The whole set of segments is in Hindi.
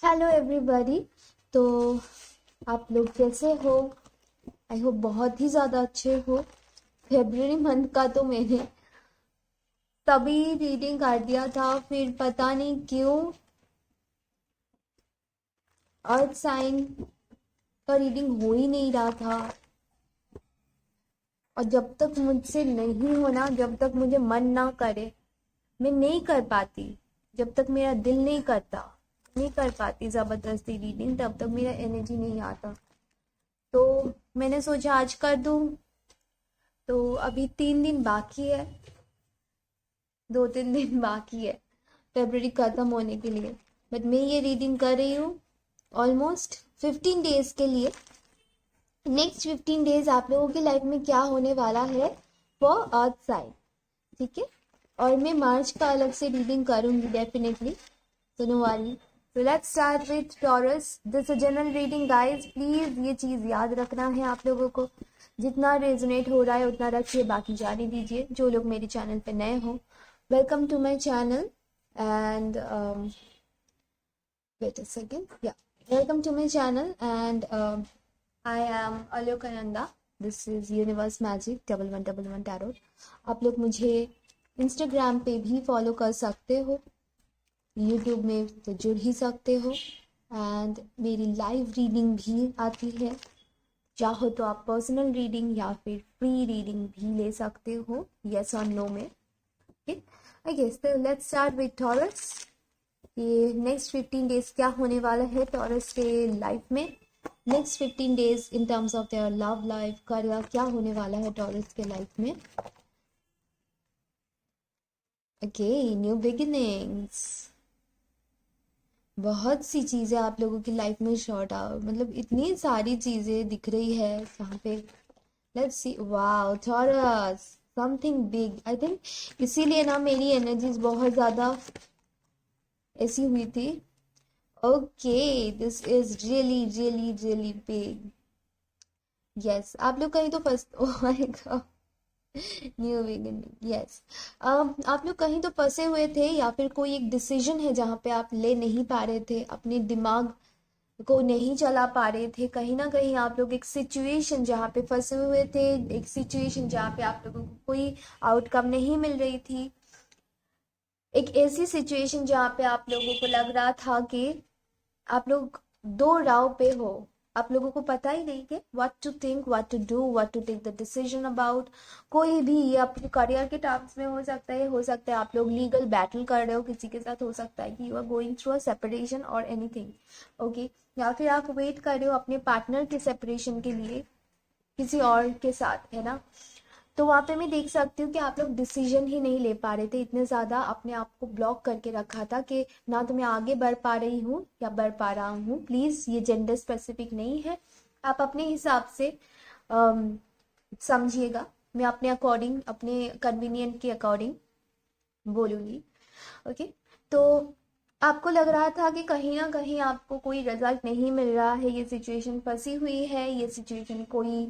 Hello everybody. तो आप लोग कैसे हो? आई होप बहुत ही ज़्यादा अच्छे हो। फेब्रुअरी मंथ का तो मैंने तभी रीडिंग कर दिया था, फिर पता नहीं क्यों अर्थ साइन का रीडिंग हो ही नहीं रहा था। और जब तक मुझसे नहीं होना, जब तक मुझे मन ना करे, मैं नहीं कर पाती। जब तक मेरा दिल नहीं करता, नहीं कर पाती ज़बरदस्ती रीडिंग, तब तक मेरा एनर्जी नहीं आता। तो मैंने सोचा आज कर दूं। तो अभी 3 दिन बाकी है, 2-3 दिन बाकी है फेब्रुअरी खत्म होने के लिए। बट मैं ये रीडिंग कर रही हूँ ऑलमोस्ट 15 डेज के लिए। नेक्स्ट 15 डेज आप लोगों की लाइफ में क्या होने वाला है फॉर अर्थ साइन, ठीक है। और मैं मार्च का अलग से रीडिंग करूंगी definitely, so no worry. So let's start with Taurus. This is a general reading guys. Please ये चीज याद रखना है आप लोगों को। जितना रेजोनेट हो रहा है उतना रखिए, बाकी जाने दीजिए। जो लोग मेरे चैनल पे नए हो, welcome to my channel and wait a second. Yeah, welcome to my channel and I am Alokananda. This is Universe Magic 1111 Tarot. आप लोग मुझे इंस्टाग्राम पे भी फॉलो कर सकते हो, यूट्यूब में तो जुड़ ही सकते हो। एंड मेरी लाइव रीडिंग भी आती है, चाहो तो आप पर्सनल रीडिंग या फिर फ्री रीडिंग भी ले सकते हो, यस और नो में। आई गेस तो लेट्स स्टार्ट विद टॉरस। ये नेक्स्ट 15 डेज क्या होने वाला है टॉरस के लाइफ में। Next 15 days in terms of their love life, career, क्या होने वाला है टॉरस के लाइफ में। Okay, new beginnings. बहुत सी चीज़ें आप लोगों की लाइफ में शॉर्ट आउट, मतलब इतनी सारी चीज़ें दिख रही है यहाँ पे। Let's see, wow Taurus, something big. I think इसीलिए ना मेरी एनर्जीज बहुत ज़्यादा ऐसी हुई थी। Okay, this is really really really big. Yes, आप लोग कहीं तो फंस, oh my god, new beginning, yes. आप लोग कहीं तो फंसे हुए थे, या फिर कोई एक डिसीजन है जहाँ पे आप ले नहीं पा रहे थे, अपने दिमाग को नहीं चला पा रहे थे। कहीं ना कहीं आप लोग एक सिचुएशन जहाँ पे फंसे हुए थे, एक सिचुएशन जहाँ पे आप लोगों को कोई आउटकम नहीं मिल रही थी। एक ऐसी सिचुएशन जहाँ पे आप लोगों को लग रहा था कि आप लोग दो राव पे हो। आप लोगों को पता ही नहीं कि what to think, what to do, what to take the decision about. कोई भी, ये अपने करियर के टर्म्स में हो सकता है आप लोग लीगल बैटल कर रहे हो किसी के साथ, हो सकता है कि you are going through a separation और एनीथिंग, ओके। या फिर आप वेट कर रहे हो अपने पार्टनर के सेपरेशन के लिए किसी और के साथ, है ना। तो वहाँ पे मैं देख सकती हूँ कि आप लोग डिसीजन ही नहीं ले पा रहे थे, इतने ज़्यादा अपने आप को ब्लॉक करके रखा था कि ना तो मैं आगे बढ़ पा रही हूँ या बढ़ पा रहा हूँ। प्लीज़, ये जेंडर स्पेसिफिक नहीं है, आप अपने हिसाब से समझिएगा। मैं अपने अकॉर्डिंग, अपने कन्वीनियंट के अकॉर्डिंग बोलूँगी, ओके। तो आपको लग रहा था कि कहीं ना कहीं आपको कोई रिजल्ट नहीं मिल रहा है, ये सिचुएशन फंसी हुई है, ये सिचुएशन कोई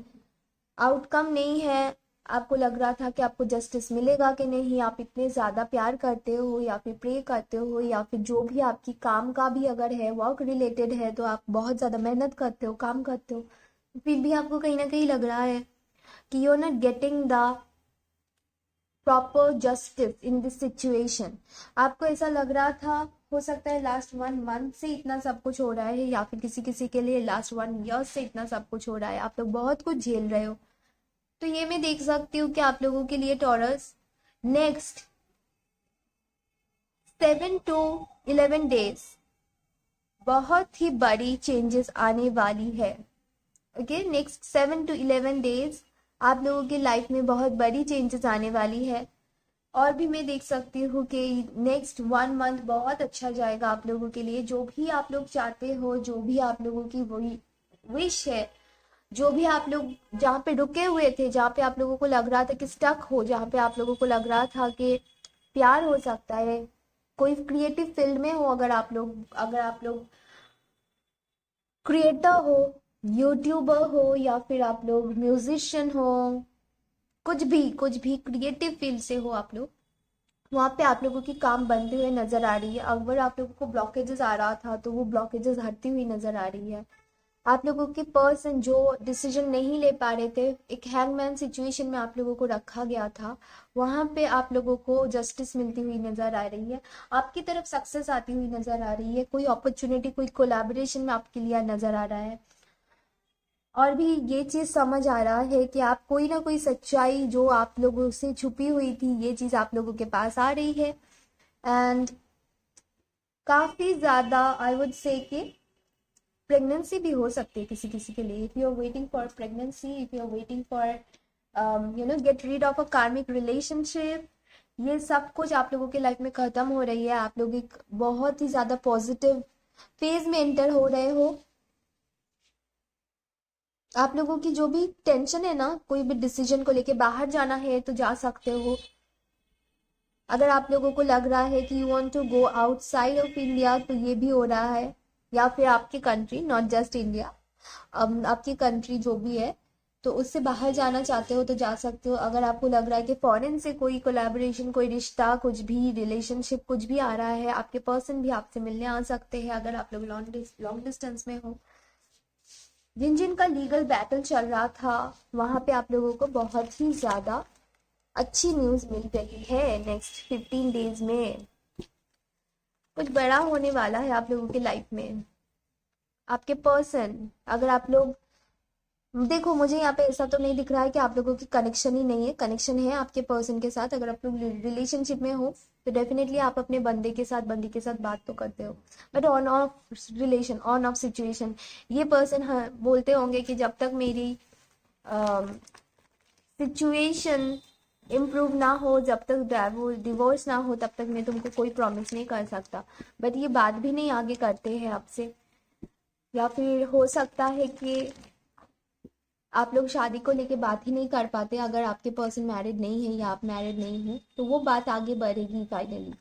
आउटकम नहीं है। आपको लग रहा था कि आपको जस्टिस मिलेगा कि नहीं। आप इतने ज़्यादा प्यार करते हो या फिर प्रे करते हो, या फिर जो भी आपकी काम का भी अगर है, वर्क रिलेटेड है, तो आप बहुत ज़्यादा मेहनत करते हो, काम करते हो, फिर भी आपको कहीं ना कहीं लग रहा है कि you are not getting the proper justice in this situation. आपको ऐसा लग रहा था, हो सकता है लास्ट 1 मंथ से इतना सब कुछ हो रहा है, या फिर किसी किसी के लिए लास्ट 1 ईयर से इतना सब कुछ हो रहा है, आप लोग बहुत कुछ झेल रहे हो। तो ये मैं देख सकती हूँ कि आप लोगों के लिए टॉरस नेक्स्ट 7 to 11 डेज बहुत ही बड़ी चेंजेस आने वाली है, ओके। नेक्स्ट 7 to 11 डेज आप लोगों की लाइफ में बहुत बड़ी चेंजेस आने वाली है। और भी मैं देख सकती हूँ कि नेक्स्ट 1 मंथ बहुत अच्छा जाएगा आप लोगों के लिए। जो भी आप लोग चाहते हो, जो भी आप लोगों की वही विश है, जो भी आप लोग जहाँ पे रुके हुए थे, जहाँ पे आप लोगों को लग रहा था कि स्टक हो, जहाँ पे आप लोगों को लग रहा था कि प्यार हो सकता है, कोई क्रिएटिव फील्ड में हो, अगर आप लोग क्रिएटर हो, यूट्यूबर हो, या फिर आप लोग म्यूजिशियन हो, कुछ भी क्रिएटिव फील्ड से हो आप लोग, वहाँ पे आप लोगों की काम बनते हुए नजर आ रही है। अगर आप लोगों को ब्लॉकेजेस आ रहा था तो वो ब्लॉकेजेस हटती हुई नजर आ रही है। आप लोगों के पर्सन जो डिसीजन नहीं ले पा रहे थे, एक हैंगमैन सिचुएशन में आप लोगों को रखा गया था, वहां पे आप लोगों को जस्टिस मिलती हुई नजर आ रही है। आपकी तरफ सक्सेस आती हुई नजर आ रही है। कोई अपॉर्चुनिटी, कोई कोलैबोरेशन में आपके लिए नजर आ रहा है। और भी ये चीज समझ आ रहा है कि आप कोई ना कोई सच्चाई जो आप लोगों से छुपी हुई थी, ये चीज आप लोगों के पास आ रही है। एंड काफी ज्यादा आई वुड से कि प्रेगनेंसी भी हो सकती है किसी किसी के लिए। If you are waiting for pregnancy, if you are waiting for get rid of a karmic relationship, ये सब कुछ आप लोगों के लाइफ में खत्म हो रही है। आप लोग एक बहुत ही ज्यादा पॉजिटिव फेज में एंटर हो रहे हो। आप लोगों की जो भी टेंशन है ना, कोई भी डिसीजन को लेके बाहर जाना है तो जा सकते हो। अगर आप लोगों को लग रहा है कि you want to go outside of India, तो ये भी हो रहा है। या फिर आपकी कंट्री, नॉट जस्ट इंडिया, आपकी कंट्री जो भी है, तो उससे बाहर जाना चाहते हो तो जा सकते हो। अगर आपको लग रहा है कि फॉरेन से कोई कोलैबोरेशन, कोई रिश्ता, कुछ भी रिलेशनशिप कुछ भी आ रहा है, आपके पर्सन भी आपसे मिलने आ सकते हैं अगर आप लोग लॉन्ग डिस्टेंस में हो। जिन जिन का लीगल बैटल चल रहा था, वहां पे आप लोगों को बहुत ही ज्यादा अच्छी न्यूज मिल रही है। नेक्स्ट 15 डेज में कुछ बड़ा होने वाला है आप लोगों की लाइफ में। आपके पर्सन, अगर आप लोग देखो, मुझे यहाँ पे ऐसा तो नहीं दिख रहा है कि आप लोगों की कनेक्शन ही नहीं है। कनेक्शन है आपके पर्सन के साथ। अगर आप लोग रिलेशनशिप में हो तो डेफिनेटली आप अपने बंदे के साथ, बंदी के साथ बात तो करते हो। But on off relation, on off situation, ये पर्सन बोलते होंगे कि जब तक मेरी सिचुएशन इम्प्रूव ना हो, जब तक डिवोर्स ना हो, तब तक मैं तुमको कोई प्रॉमिस नहीं कर सकता। बट ये बात भी नहीं आगे करते हैं आपसे। या फिर हो सकता है कि आप लोग शादी को लेके बात ही नहीं कर पाते। अगर आपके पर्सन मैरिड नहीं है या आप मैरिड नहीं हो, तो वो बात आगे बढ़ेगी फाइनली।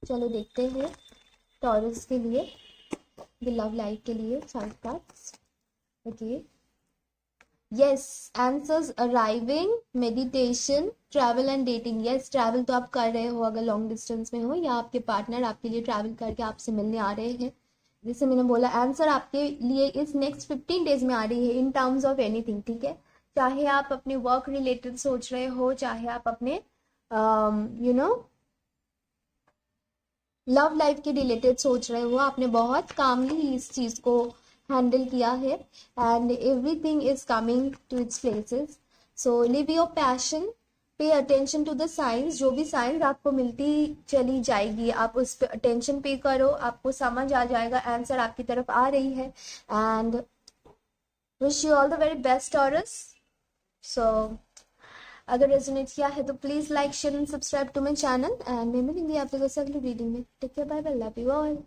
चलो देखते हैं टॉरस के लिए, द लव लाइफ के लिए 5 cards. Okay, yes, answers arriving, meditation, travel and dating. Yes, travel तो आप कर रहे हो अगर लॉन्ग डिस्टेंस में हो, या आपके पार्टनर आपके लिए ट्रैवल करके आपसे मिलने आ रहे हैं। जैसे मैंने बोला, आंसर आपके लिए इस नेक्स्ट 15 डेज में आ रही है इन टर्म्स ऑफ एनीथिंग। ठीक है, चाहे आप अपने वर्क रिलेटेड सोच रहे हो, चाहे आप अपने लव लाइफ के रिलेटेड सोच रहे हो, आपने बहुत कामली इस चीज को हैंडल किया है। And everything is coming to its places. So live your passion, pay attention to the science. जो भी साइंस आपको मिलती चली जाएगी, आप उस पर अटेंशन पे करो, आपको समझ आ जाएगा, आंसर आपकी तरफ आ रही है। And wish you all the very best Taurus. So अगर रेजोनेट किया है तो please like, share and subscribe to my channel. And मैं मिलूंगी आप लोगों से अगली रीडिंग में। Take care, bye bye, love you all.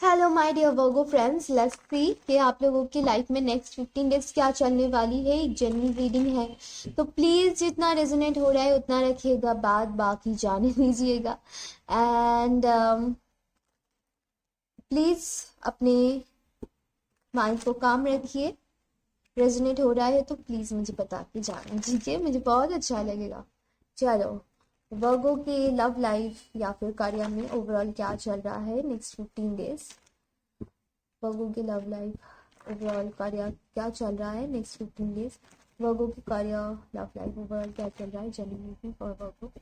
Hello my dear Virgo friends, let's see कि आप लोगों की लाइफ में नेक्स्ट 15 डेज क्या चलने वाली है। एक जनरल रीडिंग है, तो प्लीज जितना रेजोनेट हो रहा है उतना रखिएगा, बाद बाकी जाने दीजिएगा। एंड प्लीज अपने माइंड को काम रखिए। रेजोनेट हो रहा है तो प्लीज मुझे बता के जाना, ठीक है, मुझे बहुत अच्छा लगेगा। चलो, वर्गो के लव लाइफ या फिर करियर में ओवरऑल क्या चल रहा है नेक्स्ट 15 डेज। वर्गो की लव लाइफ, ओवरऑल करियर क्या चल रहा है नेक्स्ट 15 डेज। वर्गो की करियर, लव लाइफ, ओवरऑल क्या चल रहा है generally for Virgo.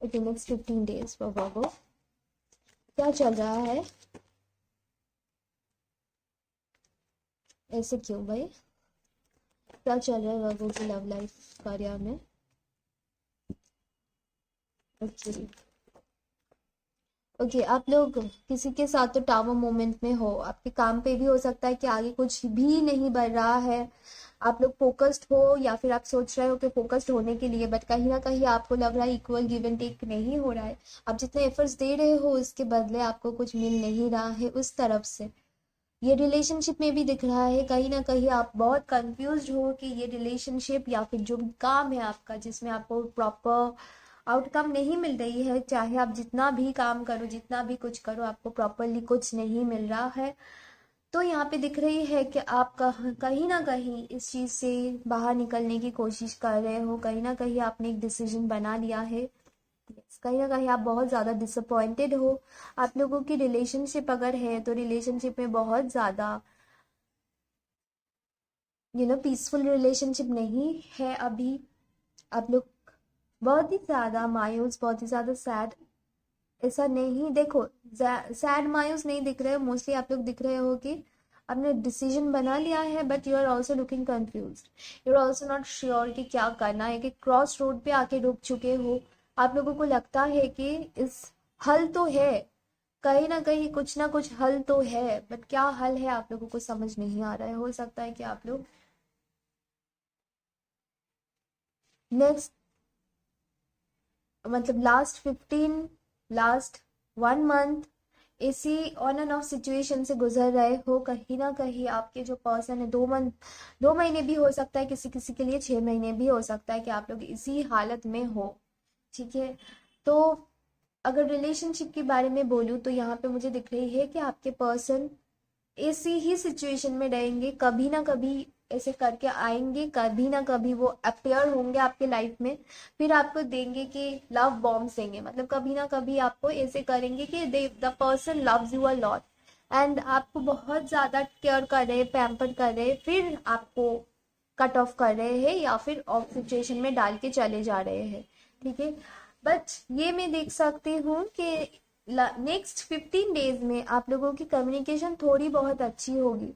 Okay, next 15 days for Virgo क्या चल रहा है। ऐसे क्यों भाई, क्या चल रहा है वर्गो की लव लाइफ करियर में। ओके, आप लोग किसी के साथ तो टावर मोमेंट में हो। आपके काम पे भी हो सकता है कि आगे कुछ भी नहीं बढ़ रहा है। आप लोग फोकस्ड हो या फिर आप सोच रहे हो कि फोकस्ड होने के लिए, बट कहीं ना कहीं आपको लग रहा है इक्वल गिव एंड टेक नहीं हो रहा है। आप जितने एफर्ट्स दे रहे हो उसके बदले आपको कुछ मिल नहीं रहा है उस तरफ से। ये रिलेशनशिप में भी दिख रहा है, कहीं ना कहीं आप बहुत कंफ्यूज हो कि ये रिलेशनशिप या फिर जो भी काम है आपका, जिसमें आपको प्रॉपर आउटकम नहीं मिल रही है। चाहे आप जितना भी काम करो, जितना भी कुछ करो, आपको प्रॉपरली कुछ नहीं मिल रहा है। तो यहाँ पे दिख रही है कि आप कहीं ना कहीं इस चीज़ से बाहर निकलने की कोशिश कर रहे हो, कहीं ना कहीं आपने एक डिसीजन बना लिया है। कहीं ना कहीं आप बहुत ज़्यादा डिसअपॉइंटेड हो। आप लोगों की रिलेशनशिप अगर है तो रिलेशनशिप में बहुत ज़्यादा पीसफुल रिलेशनशिप नहीं है अभी। आप लोग बहुत ही ज़्यादा मायूस, बहुत ही ज़्यादा सैड, ऐसा नहीं देखो, सैड मायूस नहीं दिख रहे हो, मोस्टली आप लोग दिख रहे हो कि आपने डिसीजन बना लिया है, but you are also looking confuse, you are also not sure कि क्या करना है, कि क्रॉस रोड पे आके रुक चुके हो। आप लोगों को लगता है कि इस हल तो है, कहीं ना कुछ हल तो है, बट क्या हल है आप लोगों को समझ नहीं आ रहा है। हो सकता है कि आप लोग नेक्स्ट मतलब लास्ट 1 मंथ इसी ऑन एंड ऑफ सिचुएशन से गुजर रहे हो। कहीं ना कहीं आपके जो पर्सन है, 2 महीने भी हो सकता है, किसी किसी के लिए 6 महीने भी हो सकता है कि आप लोग इसी हालत में हो। ठीक है, तो अगर रिलेशनशिप के बारे में बोलूँ तो यहाँ पे मुझे दिख रही है कि आपके पर्सन ऐसी ही सिचुएशन में रहेंगे, कभी ना कभी ऐसे करके आएंगे, कभी ना कभी वो अपेयर होंगे आपके लाइफ में, फिर आपको देंगे कि लव बॉम्ब्स देंगे, मतलब कभी ना कभी आपको ऐसे करेंगे कि the person loves you a lot and आपको बहुत ज़्यादा केयर कर रहे, पैम्पर कर रहे, फिर आपको कट ऑफ कर रहे हैं या फिर ऑफ सिचुएशन में डाल के चले जा रहे हैं। ठीक है, बट ये मैं देख सकती हूँ कि नेक्स्ट 15 डेज में आप लोगों की कम्युनिकेशन थोड़ी बहुत अच्छी होगी,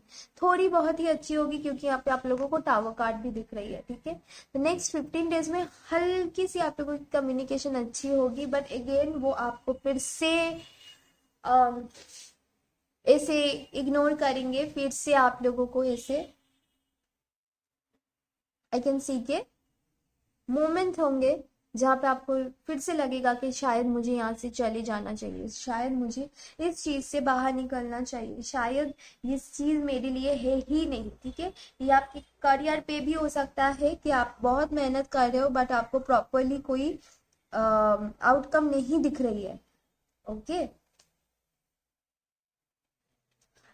थोड़ी बहुत ही अच्छी होगी, क्योंकि यहाँ पे आप लोगों को टावर कार्ड भी दिख रही है। ठीक है, तो नेक्स्ट 15 डेज में हल्की सी आप लोगों की कम्युनिकेशन अच्छी होगी, बट अगेन वो आपको फिर से अम, ऐसे इग्नोर करेंगे, फिर से आप लोगों को ऐसे आई कैन सी के मोमेंट होंगे जहाँ पे आपको फिर से लगेगा कि शायद मुझे यहाँ से चले जाना चाहिए, शायद मुझे इस चीज़ से बाहर निकलना चाहिए, शायद ये चीज़ मेरे लिए है ही नहीं। ठीक है, ये आपके करियर पे भी हो सकता है कि आप बहुत मेहनत कर रहे हो बट आपको प्रॉपरली कोई आउटकम नहीं दिख रही है। ओके,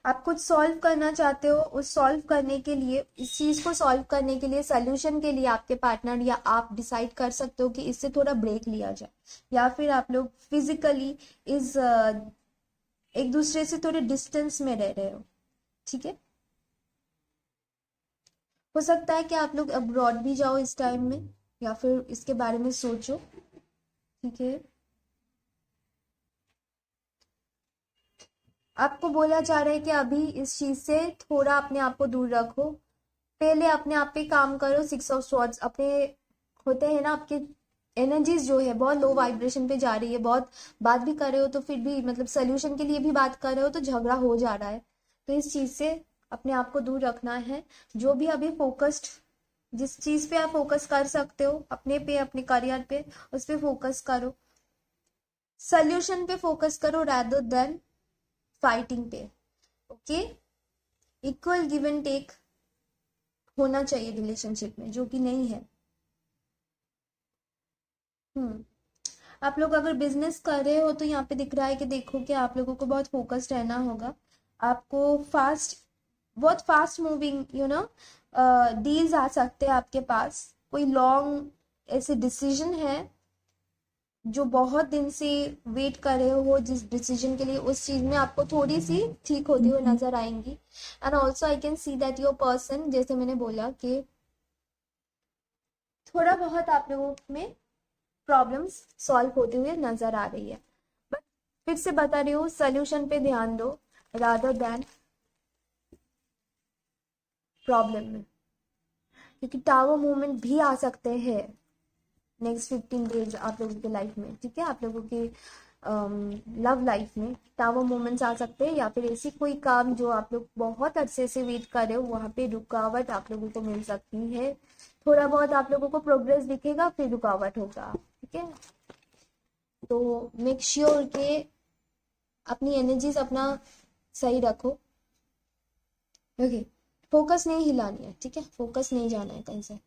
आप कुछ सॉल्व करना चाहते हो, उस सॉल्व करने के लिए, इस चीज को सॉल्व करने के लिए, सोल्यूशन के लिए आपके पार्टनर या आप डिसाइड कर सकते हो कि इससे थोड़ा ब्रेक लिया जाए, या फिर आप लोग फिजिकली इस एक दूसरे से थोड़े डिस्टेंस में रह रहे हो। ठीक है, हो सकता है कि आप लोग अब्रॉड भी जाओ इस टाइम में, या फिर इसके बारे में सोचो। ठीक है, आपको बोला जा रहा है कि अभी इस चीज से थोड़ा अपने आप को दूर रखो, पहले अपने आप पे काम करो। 6 ऑफ स्वॉर्ड्स अपने होते हैं ना, आपके एनर्जीज जो है बहुत लो वाइब्रेशन पे जा रही है, बहुत बात भी कर रहे हो तो फिर भी मतलब सोल्यूशन के लिए भी बात कर रहे हो तो झगड़ा हो जा रहा है, तो इस चीज से अपने आप को दूर रखना है। जो भी अभी फोकस्ड, जिस चीज पे आप फोकस कर सकते हो अपने पे, अपने करियर पे, उस पे फोकस करो, सोल्यूशन पे फोकस करो rather देन फाइटिंग पे। Okay, equal give and take होना चाहिए रिलेशनशिप में, जो कि नहीं है। हम्म, आप लोग अगर बिजनेस कर रहे हो तो यहाँ पे दिख रहा है कि देखो कि आप लोगों को बहुत फोकस्ड रहना होगा, आपको फास्ट, बहुत फास्ट मूविंग डील्स आ सकते हैं आपके पास, कोई लॉन्ग ऐसे डिसीजन है जो बहुत दिन से वेट कर रहे हो जिस डिसीजन के लिए, उस चीज में आपको थोड़ी सी ठीक होती हुई नजर आएंगी। And also I can see that your person, जैसे मैंने बोला कि थोड़ा बहुत आप लोगों में प्रॉब्लम्स सॉल्व होते हुए नजर आ रही है, बट फिर से बता रही हूँ सोल्यूशन पे ध्यान दो रादर देन प्रॉब्लम में, क्योंकि टावर मूवमेंट भी आ सकते हैं नेक्स्ट 15 डेज आप लोगों के लाइफ में। ठीक है, आप लोगों के लव लाइफ में टावर मोमेंट्स आ सकते हैं, या फिर ऐसी कोई काम जो आप लोग बहुत अरसे से वेट कर रहे हो वहां पे रुकावट आप लोगों को मिल सकती है, थोड़ा बहुत आप लोगों को प्रोग्रेस दिखेगा फिर रुकावट होगा। ठीक है, तो मेक श्योर के अपनी एनर्जीज अपना सही रखो। ओके, फोकस नहीं हिलानी है, ठीक है, फोकस नहीं जाना है कहीं से।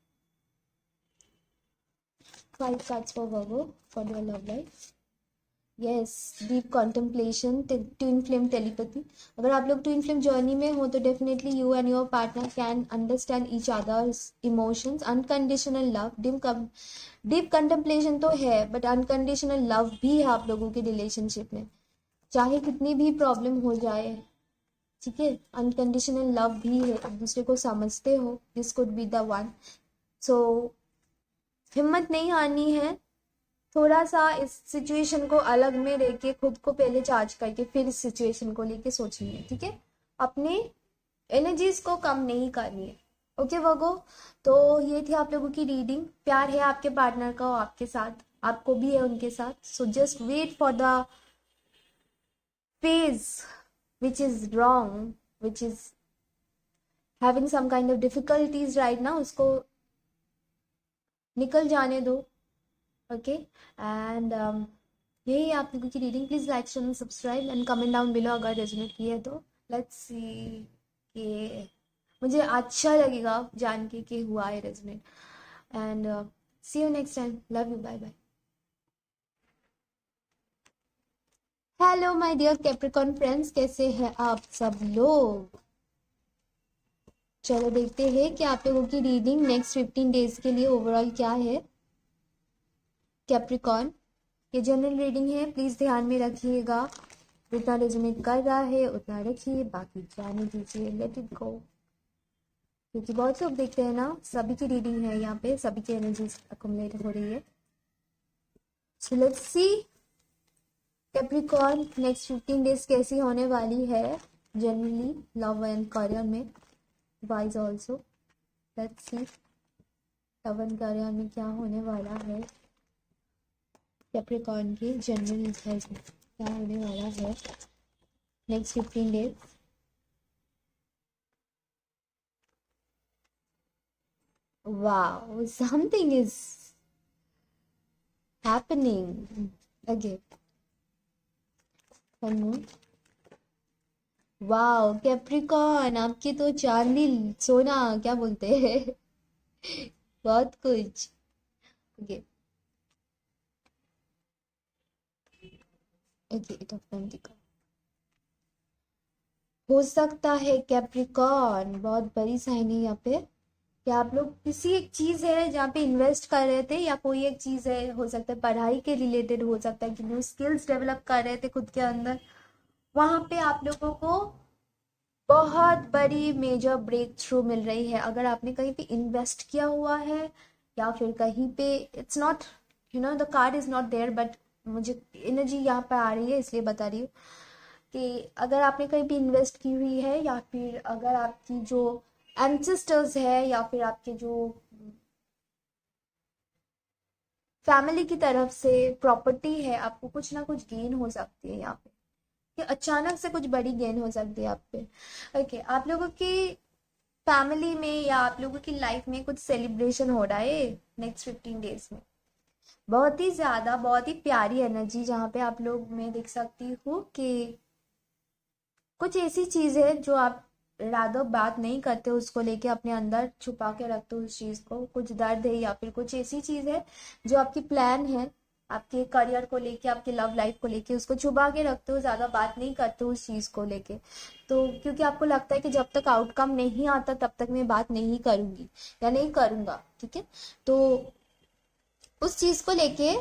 5 cards for Virgo for your love life. Yes, deep contemplation, twin flame telepathy. अगर आप लोग ट्विन फ्लेम जर्नी में हो तो definitely you and your partner can understand each others emotions. Unconditional love, deep contemplation तो है बट अनकंडीशनल लव भी है आप लोगों के रिलेशनशिप में, चाहे कितनी भी प्रॉब्लम हो जाए, ठीक है। अनकंडीशनल लव भी है, एक दूसरे को समझते हो, this could be the one. So हिम्मत नहीं हारनी है, थोड़ा सा इस सिचुएशन को अलग में लेके खुद को पहले चार्ज करके फिर इस सिचुएशन को लेके सोचनी है, ठीक है। अपने एनर्जीज को कम नहीं करनी है, ओके वर्गो। तो ये थी आप लोगों की रीडिंग। प्यार है आपके पार्टनर का आपके साथ, आपको भी है उनके साथ। So just wait for the phase which is wrong, which is having some kind of difficulties right ना, उसको निकल जाने दो, ओके। एंड यही आप लोगों की reading. Please like channel, subscribe and comment down below अगर रेजोनेट किया है तो। लेट्स सी कि मुझे अच्छा लगेगा जान के कि हुआ है resonate. And see you next time, love you, bye bye. Hello my dear Capricorn friends, कैसे हैं आप सब लोग। चलो देखते हैं कि आप लोगों की रीडिंग नेक्स्ट 15 डेज के लिए ओवरऑल क्या है कैप्रिकॉर्न। ये जनरल रीडिंग है, प्लीज ध्यान में रखिएगा, जितना रेजोनेट कर रहा है उतना रखिए, बाकी जाने दीजिए, लेट इट गो। क्योंकि बहुत लोग देखते हैं ना, सभी की रीडिंग है यहाँ पे, सभी की एनर्जीज अकोमोडेट हो रही है। So let's see Capricorn next 15 days कैसी होने वाली है जनरली लव एंड करियर में, wise also. Let's see love and career में क्या होने वाला है कैप्रिकॉर्न की जनरल क्या होने वाला है next 15 days. Wow, something is happening again. One more. Wow Capricorn, आपकी तो चांदी सोना क्या बोलते हैं बहुत कुछ। Okay okay, it of pentacle हो सकता है कैप्रिकॉर्न, बहुत बड़ी साइन है यहाँ पे कि आप लोग किसी एक चीज है जहाँ पे इन्वेस्ट कर रहे थे, या कोई एक चीज है, हो सकता है पढ़ाई के रिलेटेड, हो सकता है कि न्यू स्किल्स डेवलप कर रहे थे खुद के अंदर, वहां पे आप लोगों को बहुत बड़ी मेजर ब्रेक थ्रू मिल रही है। अगर आपने कहीं पे इन्वेस्ट किया हुआ है या फिर कहीं पे, it's not the card is not there, but मुझे एनर्जी यहाँ पे आ रही है इसलिए बता रही हूँ कि अगर आपने कहीं पे इन्वेस्ट की हुई है, या फिर अगर आपकी जो एंसेस्टर्स है, या फिर आपके जो फैमिली की तरफ से प्रॉपर्टी है, आपको कुछ ना कुछ गेन हो सकती है यहाँ पे, कि अचानक से कुछ बड़ी गेन हो सकती है आप पे। ओके, आप लोगों की फैमिली में या आप लोगों की लाइफ में कुछ सेलिब्रेशन हो रहा है नेक्स्ट 15 डेज में, बहुत ही ज्यादा, बहुत ही प्यारी एनर्जी, जहाँ पे आप लोग मैं देख सकती हूँ कि कुछ ऐसी चीज है जो आप रादर बात नहीं करते, उसको लेके अपने अंदर छुपा के रखते हो उस चीज को, कुछ दर्द है या फिर कुछ ऐसी चीज है जो आपकी प्लान है, आपके करियर को लेके, आपके लव लाइफ को लेके, उसको छुपा के रखते हो, ज्यादा बात नहीं करते हो उस चीज को लेके। तो क्योंकि आपको लगता है कि जब तक आउटकम नहीं आता तब तक मैं बात नहीं करूंगी या नहीं करूंगा, ठीक है। तो उस चीज को लेके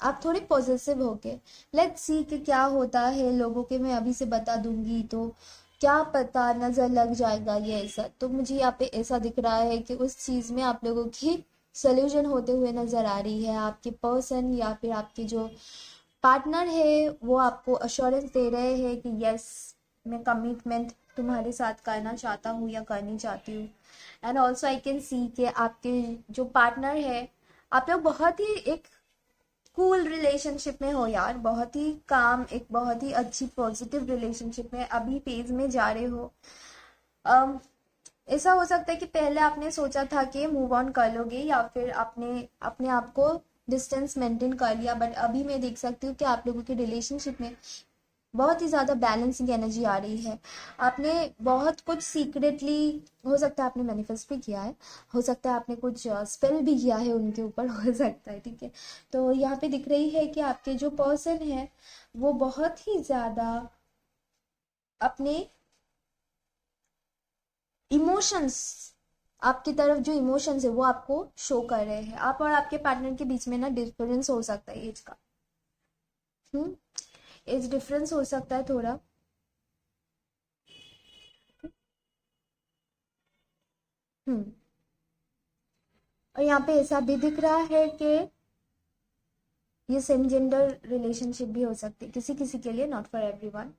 आप थोड़े पॉजिटिव होके लेट्स सी कि क्या होता है लोगों के, मैं अभी से बता दूंगी तो क्या पता नजर लग जाएगा ये ऐसा। तो मुझे यहाँ पे ऐसा दिख रहा है कि उस चीज में आप लोगों की सोल्यूशन होते हुए नजर आ रही है। आपके पर्सन या फिर आपके जो पार्टनर है वो आपको अश्योरेंस दे रहे हैं कि यस, मैं कमिटमेंट तुम्हारे साथ करना चाहता हूँ या करनी चाहती हूँ। एंड ऑल्सो आई कैन सी कि आपके जो पार्टनर है, आप लोग बहुत ही एक कूल रिलेशनशिप में हो यार, बहुत ही काम, एक बहुत ही अच्छी पॉजिटिव रिलेशनशिप में अभी फेज में जा रहे हो। ऐसा हो सकता है कि पहले आपने सोचा था कि मूव ऑन कर लोगे या फिर आपने अपने आप को डिस्टेंस मेंटेन कर लिया, बट अभी मैं देख सकती हूँ कि आप लोगों के रिलेशनशिप में बहुत ही ज़्यादा बैलेंसिंग एनर्जी आ रही है। आपने बहुत कुछ सीक्रेटली, हो सकता है आपने मैनिफेस्ट भी किया है, हो सकता है आपने कुछ स्पेल भी किया है उनके ऊपर, हो सकता है, ठीक है। तो यहाँ पे दिख रही है कि आपके जो पर्सन है वो बहुत ही ज़्यादा अपने इमोशंस, आपकी तरफ जो इमोशंस है वो आपको शो कर रहे हैं। आप और आपके पार्टनर के बीच में ना डिफरेंस हो सकता है एज का। एज डिफरेंस हो सकता है थोड़ा। हम्म और यहाँ पे ऐसा भी दिख रहा है कि ये सेम जेंडर रिलेशनशिप भी हो सकती है किसी किसी के लिए, नॉट फॉर एवरीवन।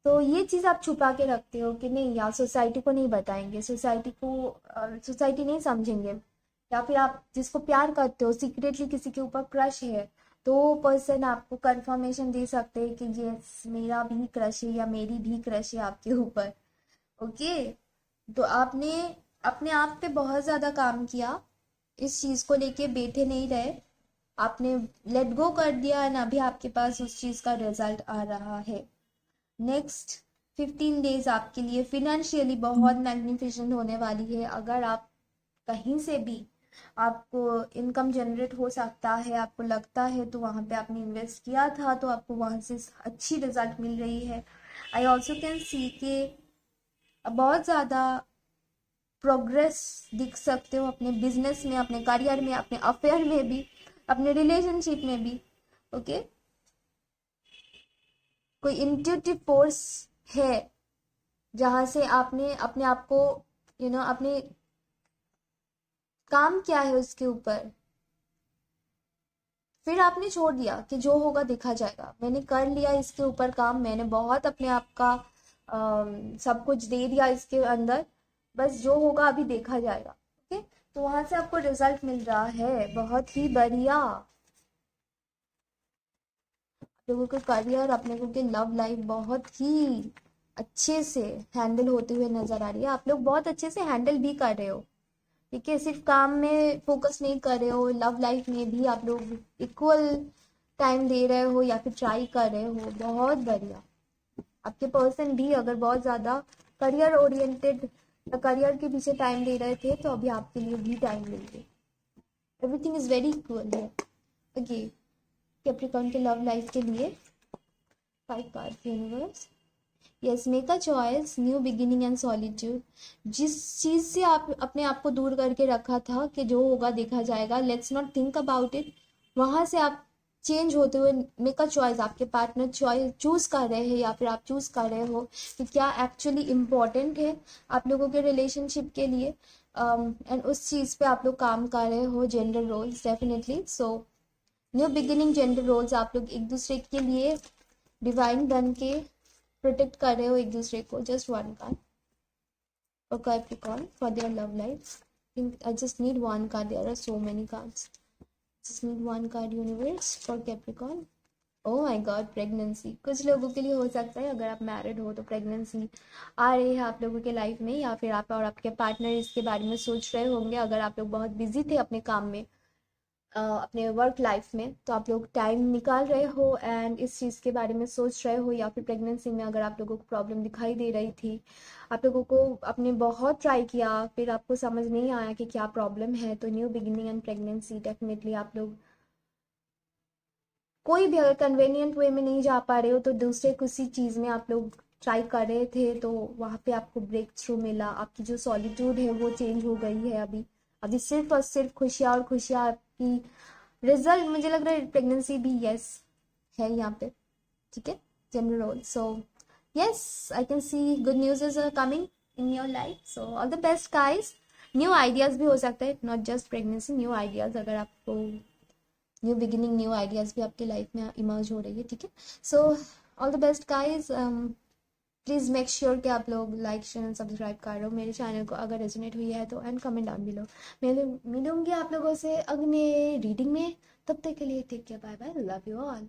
तो ये चीज़ आप छुपा के रखते हो कि नहीं यार, सोसाइटी को नहीं बताएंगे, सोसाइटी को सोसाइटी नहीं समझेंगे। या फिर आप जिसको प्यार करते हो, सीक्रेटली किसी के ऊपर क्रश है, तो वो पर्सन आपको कंफर्मेशन दे सकते हैं कि यस मेरा भी क्रश है या मेरी भी क्रश है आपके ऊपर। ओके। तो आपने अपने आप पे बहुत ज़्यादा काम किया, इस चीज़ को लेके बैठे नहीं रहे, आपने लेट गो कर दिया एंड अभी आपके पास उस चीज़ का रिजल्ट आ रहा है। नेक्स्ट 15 डेज आपके लिए फिनेंशियली बहुत मैग्निफिसेंट होने वाली है। अगर आप कहीं से भी आपको इनकम जनरेट हो सकता है, आपको लगता है, तो वहाँ पे आपने इन्वेस्ट किया था तो आपको वहाँ से अच्छी रिजल्ट मिल रही है। आई ऑल्सो कैन सी के बहुत ज़्यादा प्रोग्रेस दिख सकते हो अपने बिजनेस में, अपने करियर में, अपने अफेयर में भी, अपने रिलेशनशिप में भी। ओके। कोई इंट्यूटिव फोर्स है जहां से आपने अपने आप को आपने काम किया है उसके ऊपर, फिर आपने छोड़ दिया कि जो होगा देखा जाएगा, मैंने कर लिया इसके ऊपर काम, मैंने बहुत अपने आप का सब कुछ दे दिया इसके अंदर, बस जो होगा अभी देखा जाएगा। ओके। तो वहां से आपको रिजल्ट मिल रहा है, बहुत ही बढ़िया। लोगों के करियर, अपने लोगों के लव लाइफ बहुत ही अच्छे से हैंडल होते हुए नजर आ रही है। आप लोग बहुत अच्छे से हैंडल भी कर रहे हो, ठीक है। सिर्फ काम में फोकस नहीं कर रहे हो, लव लाइफ में भी आप लोग इक्वल टाइम दे रहे हो या फिर ट्राई कर रहे हो, बहुत बढ़िया। आपके पर्सन भी अगर बहुत ज़्यादा करियर ओरिएंटेड या करियर के पीछे टाइम दे रहे थे, तो अभी आपके लिए भी टाइम देंगे। एवरीथिंग इज वेरी इक्वल है। ओके। कैप्रिकॉर्न के लव लाइफ के लिए 5 card universe. Yes, make a choice, new beginning and solitude. जिस चीज़ से आप अपने आप को दूर करके रखा था कि जो होगा देखा जाएगा, let's not think about it, वहाँ से आप चेंज होते हुए मेक अ चॉइस, आपके पार्टनर चॉइस चूज कर रहे हैं या फिर आप चूज कर रहे हो कि क्या एक्चुअली इम्पोर्टेंट है आप लोगों के रिलेशनशिप के लिए, एंड उस चीज़ पे आप लोग काम कर रहे हो। Gender roles definitely, so new beginning, gender roles, आप लोग एक दूसरे के लिए डिवाइन बन के प्रोटेक्ट कर रहे हो एक दूसरे को। Just one card for Capricorn for their love life. I just need one card. There are so many cards. Just need one card universe for Capricorn. Oh my God, pregnancy कुछ लोगों के लिए हो सकता है। अगर आप मैरिड हो तो प्रेगनेंसी आ रही है आप लोगों के लाइफ में, या फिर आप और आपके पार्टनर इसके बारे में सोच रहे होंगे। अगर आप लोग बहुत बिजी थे अपने काम में, अपने वर्क लाइफ में, तो आप लोग टाइम निकाल रहे हो एंड इस चीज़ के बारे में सोच रहे हो। या फिर प्रेगनेंसी में अगर आप लोगों को प्रॉब्लम दिखाई दे रही थी, आप लोगों को आपने बहुत ट्राई किया, फिर आपको समझ नहीं आया कि क्या प्रॉब्लम है, तो new beginning and pregnancy definitely आप लोग कोई भी अगर कन्वेनियंट वे में नहीं जा पा रहे हो तो दूसरे किसी चीज़ में आप लोग ट्राई कर रहे थे, तो वहाँ पे आपको ब्रेक थ्रू मिला। आपकी जो सॉलिट्यूड है वो चेंज हो गई है। अभी अभी सिर्फ और सिर्फ खुशियाँ और खुशियाँ आपकी रिजल्ट, मुझे लग रहा है प्रेगनेंसी भी यस है यहाँ पे, ठीक है। General role, so yes I can see good news is coming in your life, so all the best guys. New ideas भी हो सकता है, not just pregnancy, new ideas, अगर आपको न्यू बिगिनिंग, न्यू आइडियाज भी आपके लाइफ में इमर्ज हो रही है, ठीक है। सो all the best guys. Please make sure कि आप लोग लाइक शेयर एंड सब्सक्राइब कर रहे हो मेरे चैनल को अगर रेजोनेट हुई है तो, एंड कमेंट डाउन बिलो। मैं मिलूंगी आप लोगों से अगले रीडिंग में। तब तक के लिए take care, bye bye, love you all.